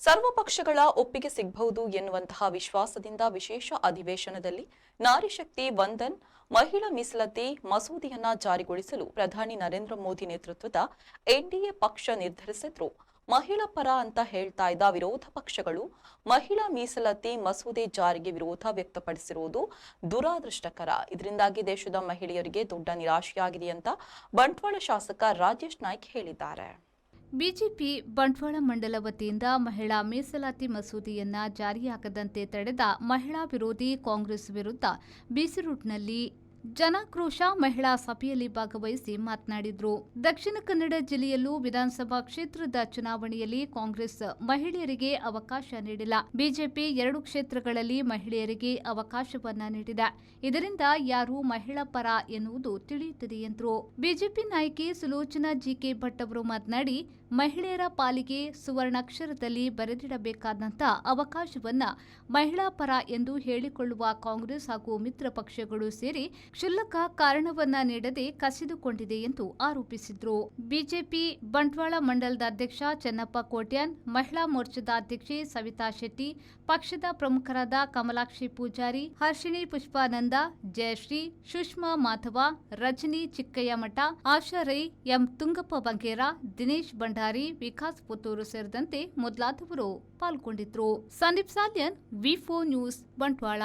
ಸರ್ವಪಕ್ಷಗಳ ಒಪ್ಪಿಗೆ ಸಿಗಬಹುದು ಎನ್ನುವಂತಹ ವಿಶ್ವಾಸದಿಂದ ವಿಶೇಷ ಅಧಿವೇಶನದಲ್ಲಿ ನಾರಿ ಶಕ್ತಿ ವಂದನ್ ಮಹಿಳಾ ಮೀಸಲಾತಿ ಮಸೂದೆಯನ್ನ ಜಾರಿಗೊಳಿಸಲು ಪ್ರಧಾನಿ ನರೇಂದ್ರ ಮೋದಿ ನೇತೃತ್ವದ ಎನ್ಡಿಎ ಪಕ್ಷ ನಿರ್ಧರಿಸಿದ್ರು. ಮಹಿಳಾ ಪರ ಅಂತ ಹೇಳ್ತಾ ಇದ್ದ ವಿರೋಧ ಪಕ್ಷಗಳು ಮಹಿಳಾ ಮೀಸಲಾತಿ ಮಸೂದೆ ಜಾರಿಗೆ ವಿರೋಧ ವ್ಯಕ್ತಪಡಿಸಿರುವುದು ದುರಾದೃಷ್ಟಕರ. ಇದರಿಂದಾಗಿ ದೇಶದ ಮಹಿಳೆಯರಿಗೆ ದೊಡ್ಡ ನಿರಾಶೆಯಾಗಿದೆ ಅಂತ ಬಂಟ್ವಾಳ ಶಾಸಕ ರಾಜೇಶ್ ನಾಯ್ಕ್ ಹೇಳಿದ್ದಾರೆ. ಬಿಜೆಪಿ ಬಂಟ್ವಾಳ ಮಂಡಲ ವತಿಯಿಂದ ಮಹಿಳಾ ಮೀಸಲಾತಿ ಮಸೂದೆಯನ್ನ ಜಾರಿಯಾಗದಂತೆ ತಡೆದ ಮಹಿಳಾ ವಿರೋಧಿ ಕಾಂಗ್ರೆಸ್ ವಿರುದ್ಧ ಬೀಸರೂಟ್ನಲ್ಲಿ ಜನಾಕ್ರೋಶ ಮಹಿಳಾ ಸಭೆಯಲ್ಲಿ ಭಾಗವಹಿಸಿ ಮಾತನಾಡಿದರು. ದಕ್ಷಿಣ ಕನ್ನಡ ಜಿಲ್ಲೆಯಲ್ಲೂ ವಿಧಾನಸಭಾ ಕ್ಷೇತ್ರದ ಚುನಾವಣೆಯಲ್ಲಿ ಕಾಂಗ್ರೆಸ್ ಮಹಿಳೆಯರಿಗೆ ಅವಕಾಶ ನೀಡಿಲ್ಲ. ಬಿಜೆಪಿ 2 ಕ್ಷೇತ್ರಗಳಲ್ಲಿ ಮಹಿಳೆಯರಿಗೆ ಅವಕಾಶವನ್ನ ನೀಡಿದೆ. ಇದರಿಂದ ಯಾರು ಮಹಿಳಾ ಪರ ಎನ್ನುವುದು ತಿಳಿಯುತ್ತದೆ ಎಂದರು. ಬಿಜೆಪಿ ನಾಯಕಿ ಸುಲೋಚನಾ ಜಿಕೆ ಭಟ್ ಅವರು ಮಾತನಾಡಿ, ಮಹಿಳೆಯರ ಪಾಲಿಗೆ ಸುವರ್ಣಾಕ್ಷರದಲ್ಲಿ ಬರೆದಿಡಬೇಕಾದಂತ ಅವಕಾಶವನ್ನ ಮಹಿಳಾ ಪರ ಎಂದು ಹೇಳಿಕೊಳ್ಳುವ ಕಾಂಗ್ರೆಸ್ ಹಾಗೂ ಮಿತ್ರ ಪಕ್ಷಗಳು ಸೇರಿ ಕ್ಷುಲ್ಲಕ ಕಾರಣವನ್ನ ನೀಡದೆ ಕಸಿದುಕೊಂಡಿದೆ ಎಂದು ಆರೋಪಿಸಿದ್ರು. ಬಿಜೆಪಿ ಬಂಟ್ವಾಳ ಮಂಡಲದ ಅಧ್ಯಕ್ಷ ಚೆನ್ನಪ್ಪ ಕೋಟ್ಯಾನ್, ಮಹಿಳಾ ಮೋರ್ಚಾದ ಅಧ್ಯಕ್ಷೆ ಸವಿತಾ ಶೆಟ್ಟಿ, ಪಕ್ಷದ ಪ್ರಮುಖರಾದ ಕಮಲಾಕ್ಷಿ ಪೂಜಾರಿ, ಹರ್ಷಿಣಿ ಪುಷ್ಪಾನಂದ, ಜಯಶ್ರೀ, ಸುಷ್ಮಾ ಮಾಧವ, ರಜನಿ ಚಿಕ್ಕಯ್ಯಮಠ, ಆಶಾ ರೈ, ಎಂ ತುಂಗಪ್ಪ ಬಂಗೇರ, ದಿನೇಶ್ ಭಂಡಾರಿ, ವಿಕಾಸ್ ಪುತ್ತೂರು ಸೇರಿದಂತೆ ಮೊದಲಾದವರು ಪಾಲ್ಗೊಂಡಿದ್ರು. ಸಂದೀಪ್ ಸಾಲ್ಯನ್, ವಿ4 ನ್ಯೂಸ್, ಬಂಟ್ವಾಳ.